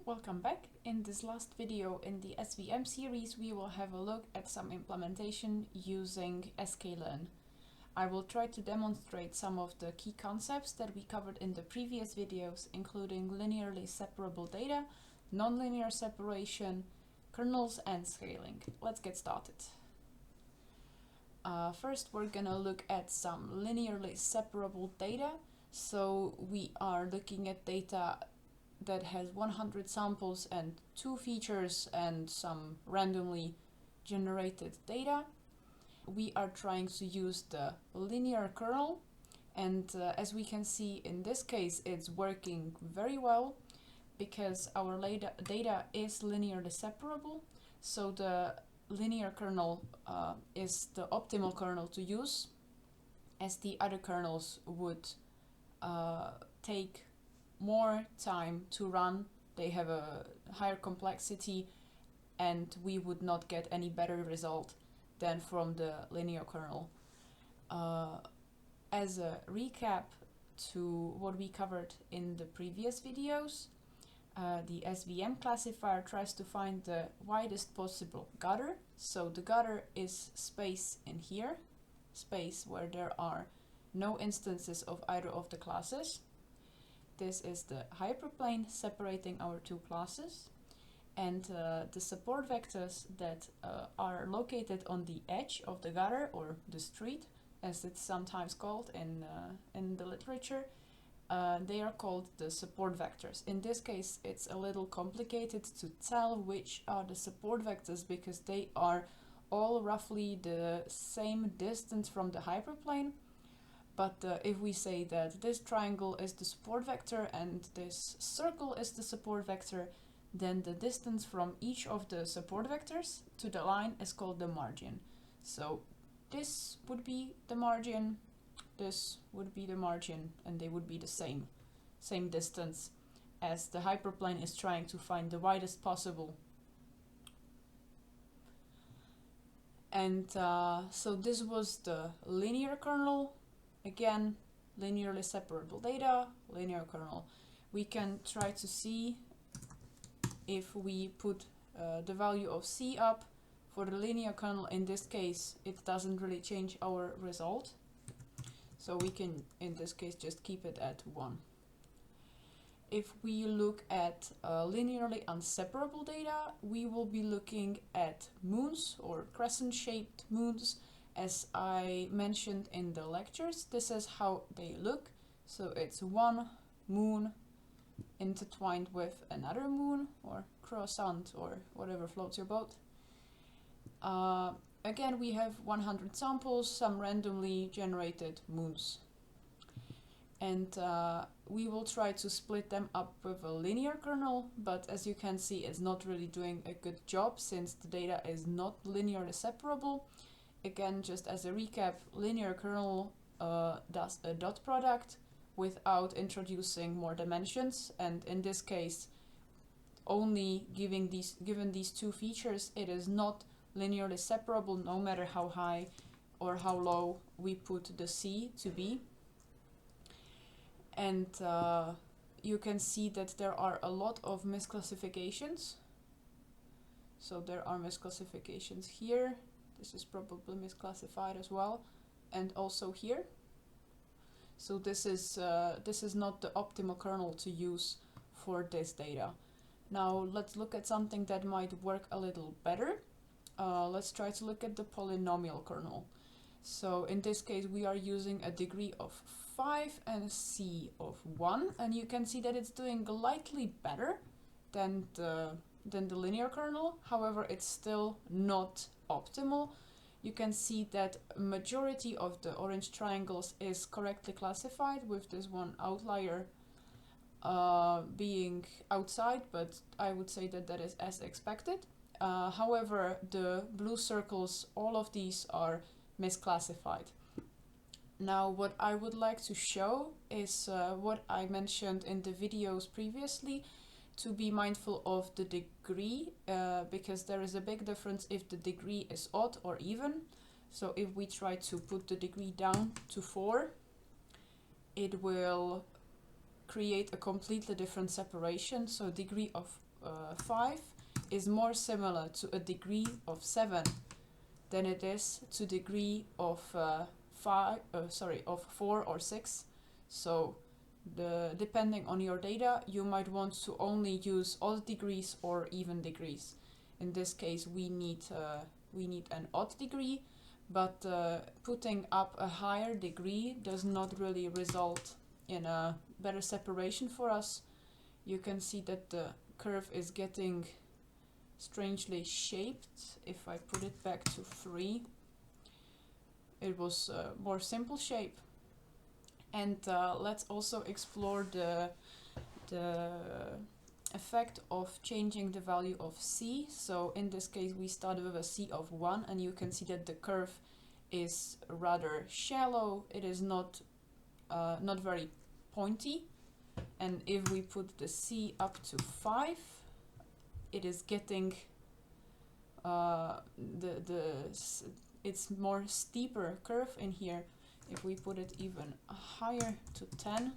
Welcome back. In this last video in the SVM series, we will have a look at some implementation using sklearn. I will try to demonstrate some of the key concepts that we covered in the previous videos, including linearly separable data, nonlinear separation, kernels, and scaling. Let's get started. First, we're gonna look at some linearly separable data. So we are looking at data that has 100 samples and 2 features and some randomly generated data. We are trying to use the linear kernel, and as we can see in this case, it's working very well because our data is linearly separable. So the linear kernel is the optimal kernel to use, as the other kernels would take more time to run. They have a higher complexity, and we would not get any better result than from the linear kernel. As a recap to what we covered in the previous videos, the SVM classifier tries to find the widest possible gutter. So the gutter is space in here, space where there are no instances of either of the classes. This is the hyperplane separating our two classes, and the support vectors that are located on the edge of the gutter, or the street as it's sometimes called in the literature, they are called the support vectors. In this case, it's a little complicated to tell which are the support vectors because they are all roughly the same distance from the hyperplane. But if we say that this triangle is the support vector and this circle is the support vector, then the distance from each of the support vectors to the line is called the margin. So this would be the margin, this would be the margin, and they would be the same distance, as the hyperplane is trying to find the widest possible. And so this was the linear kernel. Again, linearly separable data, linear kernel. We can try to see if we put the value of C up for the linear kernel. In this case, it doesn't really change our result. So we can, in this case, just keep it at 1. If we look at linearly unseparable data, we will be looking at moons or crescent-shaped moons. As I mentioned in the lectures, this is how they look. So it's one moon intertwined with another moon, or croissant, or whatever floats your boat. Again, we have 100 samples, some randomly generated moons. And we will try to split them up with a linear kernel, but as you can see, it's not really doing a good job since the data is not linearly separable. Again, just as a recap, linear kernel does a dot product without introducing more dimensions, and in this case, only given these 2 features, it is not linearly separable no matter how high or how low we put the C to be. And you can see that there are a lot of misclassifications. So there are misclassifications here. This is probably misclassified as well, and also here. So this is not the optimal kernel to use for this data. Now let's look at something that might work a little better. Let's try to look at the polynomial kernel. So in this case, we are using a degree of 5 and a C of 1, and you can see that it's doing slightly better than the linear kernel. However, it's still not optimal. You can see that majority of the orange triangles is correctly classified, with this one outlier being outside, but I would say that that is as expected. However, the blue circles, all of these are misclassified. Now, what I would like to show is what I mentioned in the videos previously, to be mindful of the degree, because there is a big difference if the degree is odd or even. So if we try to put the degree down to 4, it will create a completely different separation. So degree of 5 is more similar to a degree of 7 than it is to degree of 4 or 6. So depending on your data, you might want to only use odd degrees or even degrees. In this case, we need an odd degree, but putting up a higher degree does not really result in a better separation for us. You can see that the curve is getting strangely shaped. If I put it back to 3, it was a more simple shape. And let's also explore the effect of changing the value of c. So in this case we started with a c of 1, and you can see that the curve is rather shallow. It is not very pointy. And if we put the c up to 5, it is getting it's more steeper curve in here. If we put it even higher to 10,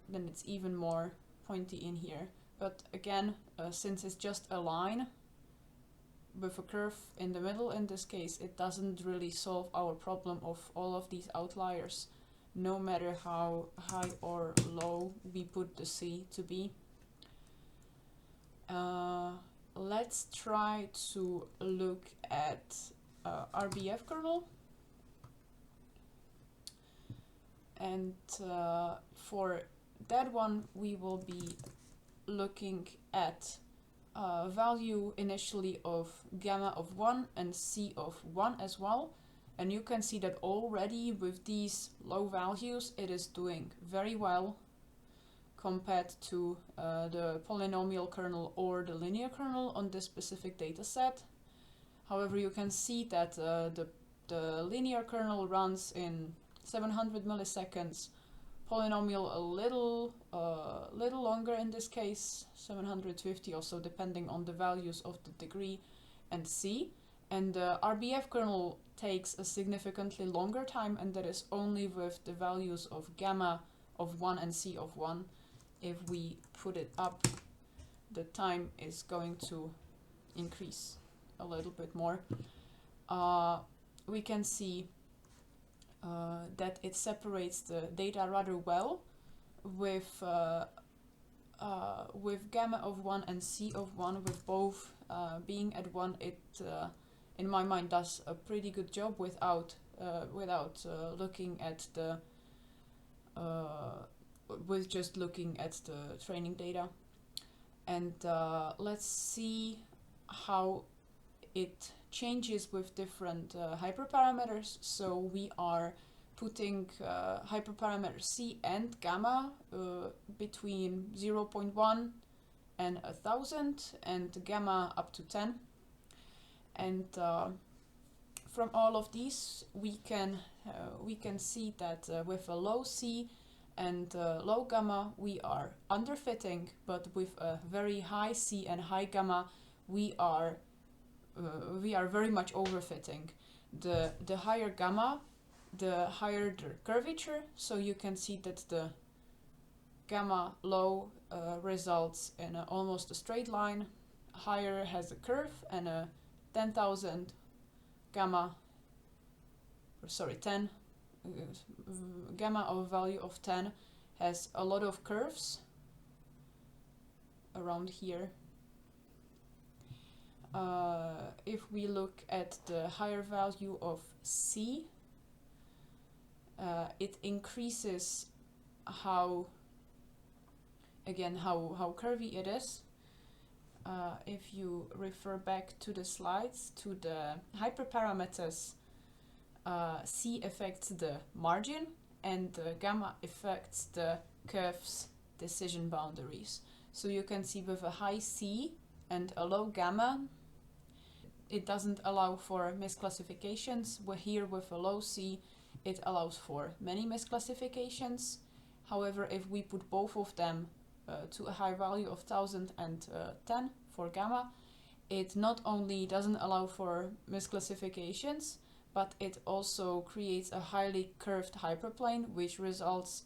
then it's even more pointy in here. But again, since it's just a line with a curve in the middle, in this case, it doesn't really solve our problem of all of these outliers, no matter how high or low we put the c to be. Let's try to look at RBF kernel. And for that one, we will be looking at value initially of gamma of 1 and c of 1 as well. And you can see that already with these low values, it is doing very well compared to the polynomial kernel or the linear kernel on this specific data set. However, you can see that the linear kernel runs in 700 milliseconds, polynomial a little longer in this case, 750 or so, depending on the values of the degree and c. And the RBF kernel takes a significantly longer time, and that is only with the values of gamma of 1 and c of 1. If we put it up, the time is going to increase a little bit more. We can see that it separates the data rather well. With gamma of 1 and c of 1, with both being at 1, it in my mind does a pretty good job without looking at the with just looking at the training data. And let's see how it changes with different hyperparameters. So we are putting hyperparameter c and gamma between 0.1 and 1000, and gamma up to 10. And from all of these, we can see that with a low c and low gamma, we are underfitting, but with a very high c and high gamma, we are very much overfitting. The higher gamma, the higher the curvature. So you can see that the gamma low results in almost a straight line. Higher has a curve, and a 10,000 gamma, 10 gamma of value of 10 has a lot of curves around here. If we look at the higher value of c, it increases how curvy it is. If you refer back to the slides, to the hyperparameters, c affects the margin, and gamma affects the curve's decision boundaries. So you can see with a high c and a low gamma, it doesn't allow for misclassifications. We're here with a low c, it allows for many misclassifications. However, if we put both of them to a high value of 1000 and 10 for gamma, it not only doesn't allow for misclassifications, but it also creates a highly curved hyperplane, which results,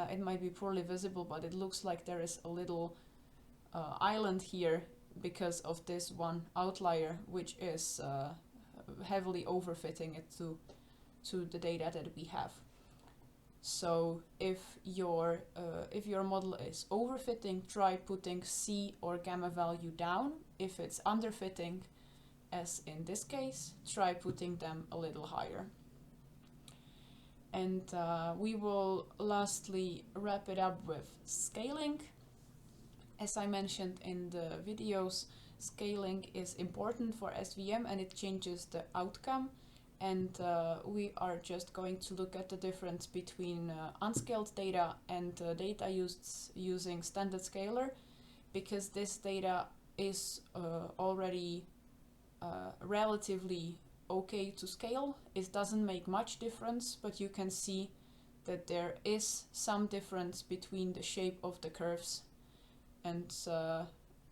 it might be poorly visible, but it looks like there is a little island here because of this one outlier, which is heavily overfitting it to the data that we have. So if your model is overfitting, try putting C or gamma value down. If it's underfitting, as in this case, try putting them a little higher. And we will lastly wrap it up with scaling. As I mentioned in the videos, scaling is important for SVM and it changes the outcome. And we are just going to look at the difference between unscaled data and data used using standard scaler, because this data is already relatively okay to scale. It doesn't make much difference, but you can see that there is some difference between the shape of the curves. And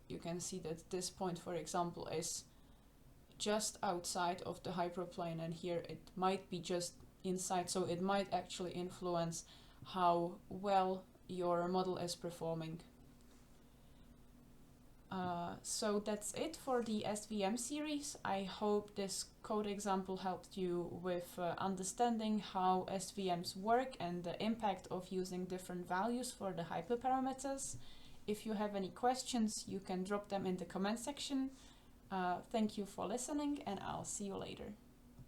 you can see that this point, for example, is just outside of the hyperplane, and here it might be just inside, so it might actually influence how well your model is performing. So that's it for the SVM series. I hope this code example helped you with understanding how SVMs work and the impact of using different values for the hyperparameters. If you have any questions, you can drop them in the comment section. Thank you for listening, and I'll see you later.